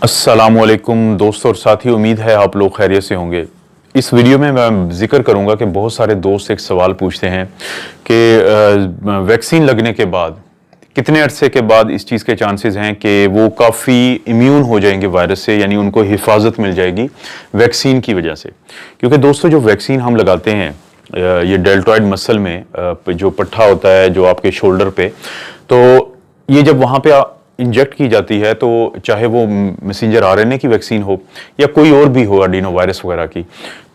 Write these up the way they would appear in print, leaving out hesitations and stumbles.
अस्सलामुअलैकुम दोस्तों और साथी, उम्मीद है आप लोग खैरियत से होंगे। इस वीडियो में मैं जिक्र करूंगा कि बहुत सारे दोस्त एक सवाल पूछते हैं कि वैक्सीन लगने के बाद कितने अरसे के बाद इस चीज़ के चांसेस हैं कि वो काफ़ी इम्यून हो जाएंगे वायरस से, यानी उनको हिफाजत मिल जाएगी वैक्सीन की वजह से। क्योंकि दोस्तों जो वैक्सीन हम लगाते हैं ये डेल्टॉइड मसल में जो पट्टा होता है जो आपके शोल्डर पे, तो ये जब वहाँ पे इंजेक्ट की जाती है, तो चाहे वो मैसेंजर आरएनए की वैक्सीन हो या कोई और भी हो, एडिनो वायरस वगैरह की,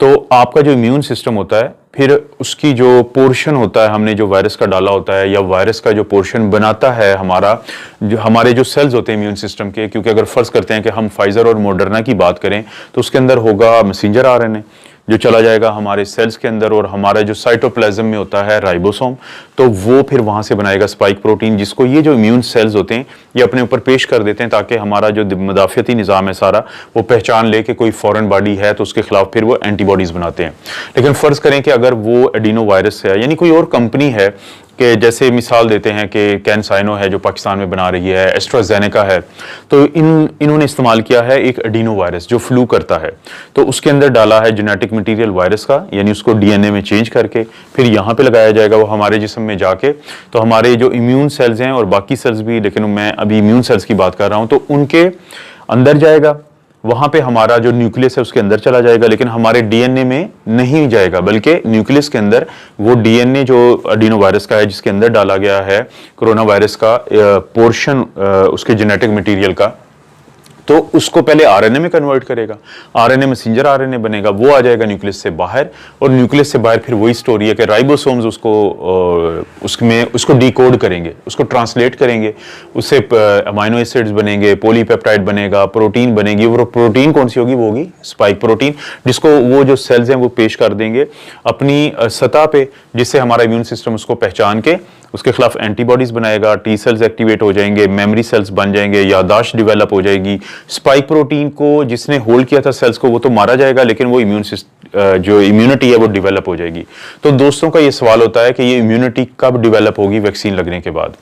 तो आपका जो इम्यून सिस्टम होता है फिर उसकी जो पोर्शन होता है हमने जो वायरस का डाला होता है या वायरस का जो पोर्शन बनाता है हमारे जो सेल्स होते हैं इम्यून सिस्टम के, क्योंकि अगर फर्ज करते हैं कि हम फाइजर और मॉडर्ना की बात करें तो उसके अंदर होगा मैसेंजर आरएनए जो चला जाएगा हमारे सेल्स के अंदर, और हमारा जो साइटोप्लाज्म में होता है राइबोसोम, तो वो फिर वहां से बनाएगा स्पाइक प्रोटीन, जिसको ये जो इम्यून सेल्स होते हैं ये अपने ऊपर पेश कर देते हैं ताकि हमारा जो मुदाफ़ियती निज़ाम है सारा वो पहचान ले कि कोई फॉरेन बॉडी है तो उसके खिलाफ फिर वो एंटीबॉडीज़ बनाते हैं। लेकिन फ़र्ज़ करें कि अगर वो एडिनो वायरस है, यानी कोई और कंपनी है, कि जैसे मिसाल देते हैं कि कैनसाइनो है जो पाकिस्तान में बना रही है, एस्ट्राजेनेका है, तो इन्होंने इस्तेमाल किया है एक एडिनो वायरस जो फ्लू करता है, तो उसके अंदर डाला है जेनेटिक मटेरियल वायरस का, यानी उसको डीएनए में चेंज करके फिर यहाँ पे लगाया जाएगा, वो हमारे जिस्म में जाके तो हमारे जो इम्यून सेल्स हैं और बाकी सेल्स भी, लेकिन मैं अभी इम्यून सेल्स की बात कर रहा हूँ, तो उनके अंदर जाएगा, वहां पे हमारा जो न्यूक्लियस है उसके अंदर चला जाएगा, लेकिन हमारे डीएनए में नहीं जाएगा, बल्कि न्यूक्लियस के अंदर वो डीएनए जो एडिनो वायरस का है जिसके अंदर डाला गया है कोरोना वायरस का पोर्शन उसके जेनेटिक मटेरियल का, तो उसको पहले आरएनए में कन्वर्ट करेगा, आरएनए मैसेंजर आरएनए बनेगा, वो आ जाएगा न्यूक्लियस से बाहर, और न्यूक्लियस से बाहर फिर वही स्टोरी है कि राइबोसोम्स उसको डिकोड करेंगे, उसको ट्रांसलेट करेंगे, उससे अमाइनो एसिड्स बनेंगे, पॉलीपेप्टाइड बनेगा, प्रोटीन बनेगी, वो प्रोटीन कौन सी होगी, वो होगी स्पाइक प्रोटीन, जिसको वो जो सेल्स हैं वो पेश कर देंगे अपनी सतह पे, जिससे हमारा इम्यून सिस्टम उसको पहचान के उसके खिलाफ एंटीबॉडीज बनाएगा, टी सेल्स एक्टिवेट हो जाएंगे, मेमोरी सेल्स बन जाएंगे, याददाश्त डेवलप हो जाएगी। स्पाइक प्रोटीन को जिसने होल्ड किया था सेल्स को वो तो मारा जाएगा, लेकिन वो जो इम्यूनिटी है वो डेवलप हो जाएगी। तो दोस्तों का ये सवाल होता है कि ये इम्यूनिटी कब डेवलप होगी वैक्सीन लगने के बाद।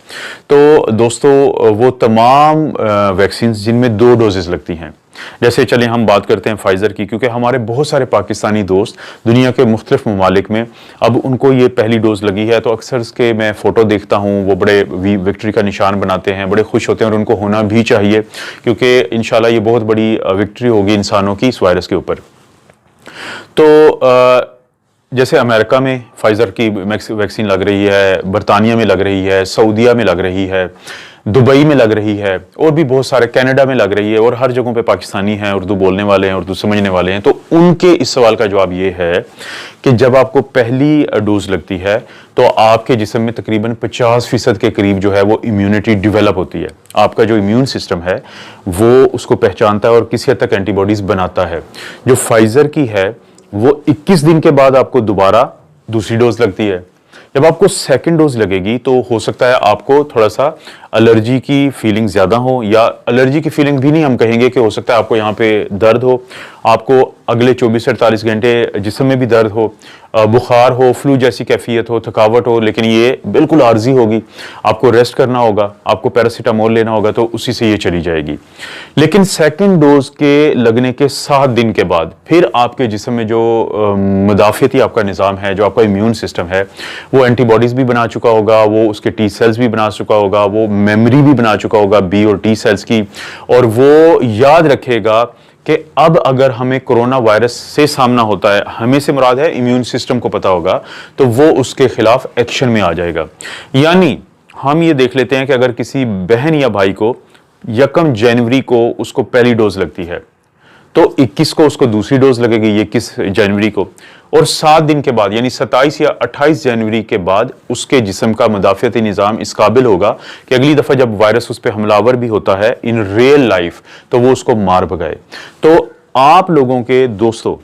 तो दोस्तों वो तमाम वैक्सीन जिनमें 2 डोजेस लगती हैं, जैसे चलें हम बात करते हैं फाइजर की, क्योंकि हमारे बहुत सारे पाकिस्तानी दोस्त दुनिया के मुख्तलिफ ममालिक में अब उनको ये पहली डोज लगी है, तो अक्सर इसके मैं फ़ोटो देखता हूँ, वो बड़े विक्ट्री का निशान बनाते हैं, बड़े खुश होते हैं, और उनको होना भी चाहिए क्योंकि इंशाल्लाह ये बहुत बड़ी विक्ट्री होगी इंसानों की इस वायरस के ऊपर। तो जैसे अमेरिका में फाइजर की वैक्सीन लग रही है, बरतानिया में लग रही है, सऊदीया में लग रही है, दुबई में लग रही है, और भी बहुत सारे, कनाडा में लग रही है, और हर जगहों पे पाकिस्तानी हैं, उर्दू बोलने वाले हैं, उर्दू समझने वाले हैं। तो उनके इस सवाल का जवाब ये है कि जब आपको पहली डोज लगती है तो आपके जिस्म में तकरीबन 50% के करीब जो है वो इम्यूनिटी डेवलप होती है, आपका जो इम्यून सिस्टम है वो उसको पहचानता है और किसी हद तक एंटीबॉडीज बनाता है। जो फाइजर की है वो 21 दिन के बाद आपको दोबारा दूसरी डोज लगती है। जब आपको सेकंड डोज लगेगी तो हो सकता है आपको थोड़ा सा एलर्जी की फीलिंग ज्यादा हो, या एलर्जी की फीलिंग भी नहीं हम कहेंगे, कि हो सकता है आपको यहाँ पे दर्द हो, आपको अगले 24 से 48 घंटे जिस्म में भी दर्द हो, बुखार हो, फ्लू जैसी कैफियत हो, थकावट हो, लेकिन ये बिल्कुल आर्जी होगी, आपको रेस्ट करना होगा, आपको पैरासीटामोल लेना होगा, तो उसी से ये चली जाएगी। लेकिन सेकंड डोज के लगने के 7 दिन के बाद फिर आपके जिस्म में जो मुदाफ़ियती आपका निज़ाम है, जो आपका इम्यून सिस्टम है, वो एंटीबॉडीज भी बना चुका होगा, वो उसके टी सेल्स भी बना चुका होगा, वो मेमोरी भी बना चुका होगा बी और टी सेल्स की, और वो याद रखेगा कि अब अगर हमें कोरोना वायरस से सामना होता है, हमें से मुराद है इम्यून सिस्टम को पता होगा, तो वो उसके खिलाफ एक्शन में आ जाएगा। यानी हम ये देख लेते हैं कि अगर किसी बहन या भाई को 1 जनवरी को उसको पहली डोज लगती है, तो 21 को उसको दूसरी डोज लगेगी, 21 जनवरी को, और 7 दिन के बाद यानी 27 या 28 जनवरी के बाद उसके जिस्म का मुदाफ़ियती निज़ाम इस काबिल होगा कि अगली दफ़ा जब वायरस उस पर हमलावर भी होता है इन रियल लाइफ, तो वो उसको मार भगाए। तो आप लोगों के दोस्तों,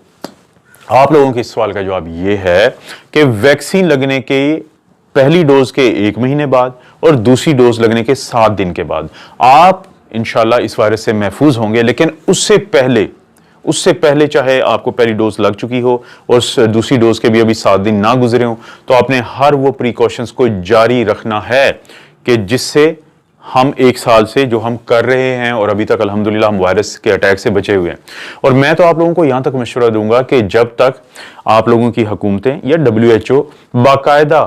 आप लोगों के इस सवाल का जवाब ये है कि वैक्सीन लगने के पहली डोज के 1 महीने बाद और दूसरी डोज लगने के 7 दिन के बाद आप इंशाल्लाह इस वायरस से महफूज होंगे। लेकिन उससे पहले चाहे आपको पहली डोज लग चुकी हो और दूसरी डोज के भी अभी 7 दिन ना गुजरे हो, तो आपने हर वो प्रिकॉशंस को जारी रखना है कि जिससे हम 1 साल से जो हम कर रहे हैं और अभी तक अल्हम्दुलिल्लाह हम वायरस के अटैक से बचे हुए हैं। और मैं तो आप लोगों को यहाँ तक मशवरा दूंगा कि जब तक आप लोगों की हुकूमतें या WHO बाकायदा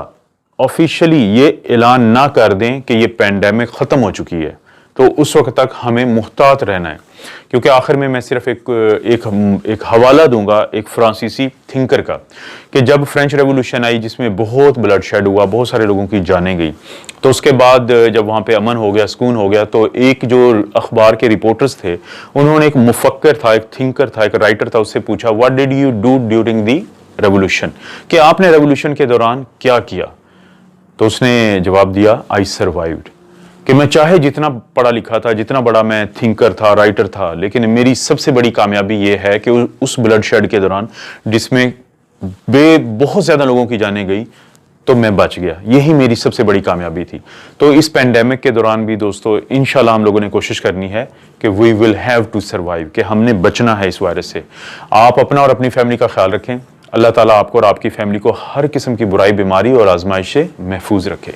ऑफिशियली ये ऐलान ना कर दें कि ये पैंडेमिक ख़त्म हो चुकी है, तो उस वक्त तक हमें मुहतात रहना है। क्योंकि आखिर में मैं सिर्फ एक हवाला दूंगा एक फ्रांसीसी थिंकर का, कि जब फ्रेंच रेवोल्यूशन आई जिसमें बहुत ब्लड शेड हुआ, बहुत सारे लोगों की जानें गई, तो उसके बाद जब वहाँ पे अमन हो गया, सुकून हो गया, तो एक जो अखबार के रिपोर्टर्स थे उन्होंने एक मुफक्कर था, एक थिंकर था, एक राइटर था, उससे पूछा what did you do during the revolution, कि आपने रेवोल्यूशन के दौरान क्या किया। तो उसने जवाब दिया आई सर्वाइव्ड, कि मैं चाहे जितना पढ़ा लिखा था, जितना बड़ा मैं थिंकर था, राइटर था, लेकिन मेरी सबसे बड़ी कामयाबी ये है कि उस ब्लड शेड के दौरान जिसमें बहुत ज़्यादा लोगों की जानें गई, तो मैं बच गया। यही मेरी सबसे बड़ी कामयाबी थी। तो इस पेंडेमिक के दौरान भी दोस्तों इंशाल्लाह हम लोगों ने कोशिश करनी है कि we will have to survive, कि हमने बचना है इस वायरस से। आप अपना और अपनी फैमिली का ख्याल रखें। अल्लाह ताला आपको और आपकी फैमिली को हर किस्म की बुराई, बीमारी और आजमाइश से महफूज रखे।